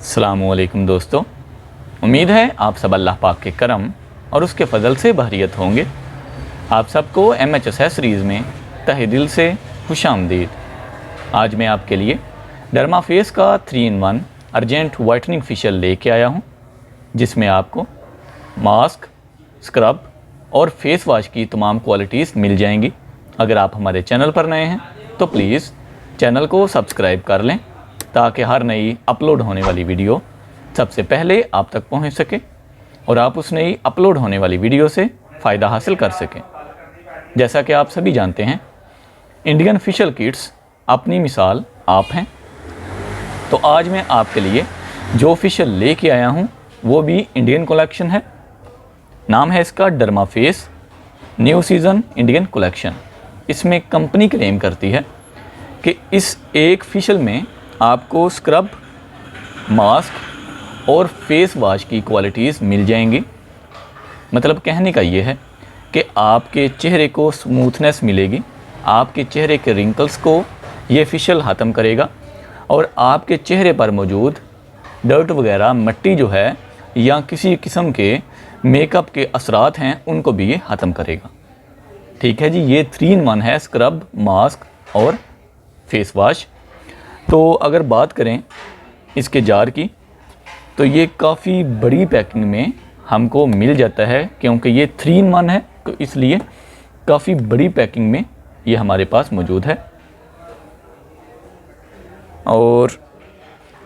अस्सलामुअलैकुम दोस्तों, उम्मीद है आप सब अल्लाह पाक के करम और उसके फ़ज़ल से बहरियत होंगे। आप सबको MHSS सीरीज़ में तहे दिल से खुशामदीद। आज मैं आपके लिए डर्माफेस का 3-in-1 अर्जेंट वाइटनिंग फेशियल लेके आया हूँ, जिसमें आपको मास्क, स्क्रब और फेस वॉश की तमाम क्वालिटीज़ मिल जाएंगी। अगर आप हमारे चैनल पर नए हैं तो प्लीज़ चैनल को सब्सक्राइब कर लें ताकि हर नई अपलोड होने वाली वीडियो सबसे पहले आप तक पहुंच सके और आप उस नई अपलोड होने वाली वीडियो से फ़ायदा हासिल कर सकें। जैसा कि आप सभी जानते हैं, इंडियन फेशियल किट्स अपनी मिसाल आप हैं। तो आज मैं आपके लिए जो फेशियल लेके आया हूं वो भी इंडियन कलेक्शन है। नाम है इसका डर्माफेस न्यू सीज़न इंडियन कलेक्शन। इसमें कंपनी क्लेम करती है कि इस एक फेशियल में आपको स्क्रब, मास्क और फेस वॉश की क्वालिटीज़ मिल जाएंगी। मतलब कहने का ये है कि आपके चेहरे को स्मूथनेस मिलेगी, आपके चेहरे के रिंकल्स को ये फेशियल ख़त्म करेगा और आपके चेहरे पर मौजूद डर्ट वगैरह, मट्टी जो है या किसी किस्म के मेकअप के असरात हैं, उनको भी ये ख़त्म करेगा। ठीक है जी, ये 3-in-1 है, स्क्रब, मास्क और फेस वॉश। तो अगर बात करें इसके जार की, तो ये काफ़ी बड़ी पैकिंग में हमको मिल जाता है, क्योंकि ये 3-in-1 है तो इसलिए काफ़ी बड़ी पैकिंग में ये हमारे पास मौजूद है। और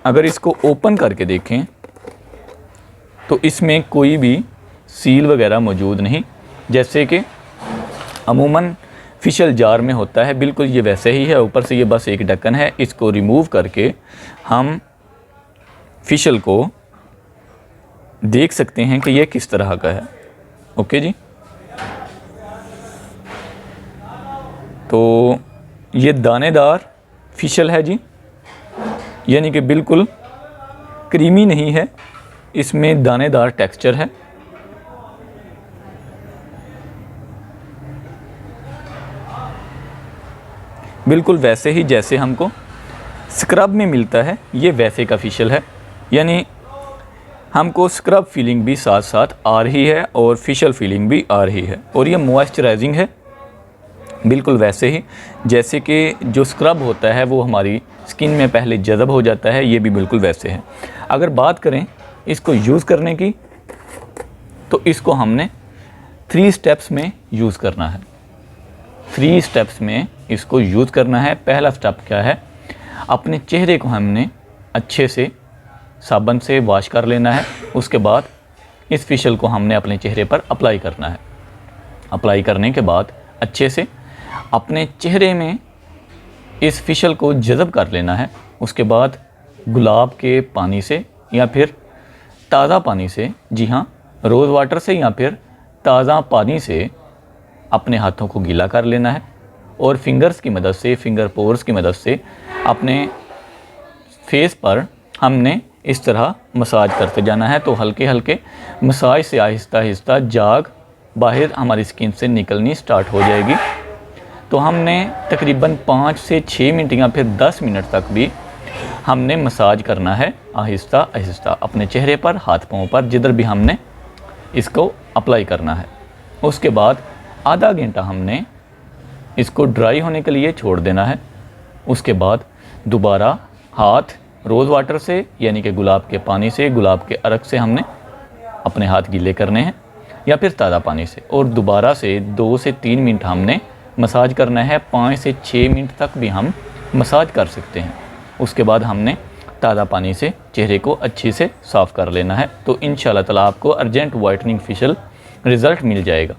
अगर इसको ओपन करके देखें तो इसमें कोई भी सील वगैरह मौजूद नहीं, जैसे कि अमूमन फेशियल जार में होता है। बिल्कुल ये वैसे ही है, ऊपर से ये बस एक ढक्कन है। इसको रिमूव करके हम फेशियल को देख सकते हैं कि ये किस तरह का है। ओके जी, तो ये दानेदार फेशियल है जी, यानी कि बिल्कुल क्रीमी नहीं है, इसमें दानेदार टेक्सचर है। बिल्कुल वैसे ही जैसे हमको स्क्रब में मिलता है, ये वैसे का फेशियल है, यानी हमको स्क्रब फीलिंग भी साथ साथ आ रही है और फेशियल फीलिंग भी आ रही है। और ये मॉइस्चराइजिंग है, बिल्कुल वैसे ही जैसे कि जो स्क्रब होता है वो हमारी स्किन में पहले जज़ब हो जाता है, ये भी बिल्कुल वैसे है। अगर बात करें इसको यूज़ करने की, तो इसको हमने 3 स्टेप्स में यूज़ करना है। 3 स्टेप्स में इसको यूज़ करना है। पहला स्टेप क्या है, अपने चेहरे को हमने अच्छे से साबुन से वॉश कर लेना है। उसके बाद इस फेशियल को हमने अपने चेहरे पर अप्लाई करना है। अप्लाई करने के बाद अच्छे से अपने चेहरे में इस फेशियल को जज़ब कर लेना है। उसके बाद गुलाब के पानी से या फिर ताज़ा पानी से, जी हाँ, रोज़ वाटर से या फिर ताज़ा पानी से अपने हाथों को गीला कर लेना है और फिंगर्स की मदद से, फिंगर पोर्स की मदद से अपने फेस पर हमने इस तरह मसाज करते जाना है। तो हल्के हल्के मसाज से आहिस्ता आहिस्ता जाग बाहर हमारी स्किन से निकलनी स्टार्ट हो जाएगी। तो हमने तकरीबन 5 से 6 मिनट या फिर 10 मिनट तक भी हमने मसाज करना है, आहिस्ता आहिस्ता अपने चेहरे पर, हाथ पाँव पर, जिधर भी हमने इसको अप्लाई करना है। उसके बाद आधा घंटा हमने इसको ड्राई होने के लिए छोड़ देना है। उसके बाद दोबारा हाथ रोज़ वाटर से, यानी कि गुलाब के पानी से, गुलाब के अर्क से हमने अपने हाथ गीले करने हैं या फिर ताज़ा पानी से, और दोबारा से 2 से 3 मिनट हमने मसाज करना है। 5 से 6 मिनट तक भी हम मसाज कर सकते हैं। उसके बाद हमने ताज़ा पानी से चेहरे को अच्छे से साफ़ कर लेना है। तो इंशाल्लाह ताला आपको अर्जेंट वाइटनिंग फेशियल रिज़ल्ट मिल जाएगा।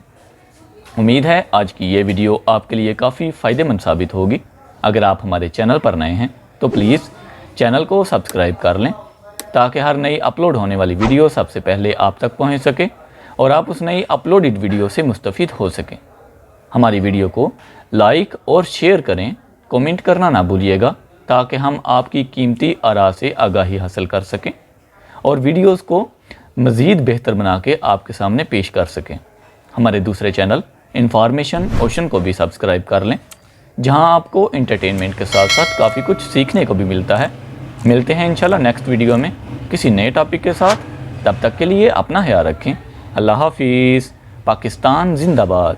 उम्मीद है आज की ये वीडियो आपके लिए काफ़ी फ़ायदेमंद साबित होगी। अगर आप हमारे चैनल पर नए हैं तो प्लीज़ चैनल को सब्सक्राइब कर लें ताकि हर नई अपलोड होने वाली वीडियो सबसे पहले आप तक पहुंच सके और आप उस नई अपलोडेड वीडियो से मुस्तफ़ीद हो सकें। हमारी वीडियो को लाइक और शेयर करें, कमेंट करना ना भूलिएगा ताकि हम आपकी कीमती आरा से आगाही हासिल कर सकें और वीडियोज़ को मज़ीद बेहतर बना के आपके सामने पेश कर सकें। हमारे दूसरे चैनल इंफॉर्मेशन ओशन को भी सब्सक्राइब कर लें, जहां आपको एंटरटेनमेंट के साथ साथ काफ़ी कुछ सीखने को भी मिलता है। मिलते हैं इंशाल्लाह नेक्स्ट वीडियो में। किसी नए टॉपिक के साथ। तब तक के लिए अपना ख्याल रखें। अल्लाह हाफिज़। पाकिस्तान जिंदाबाद।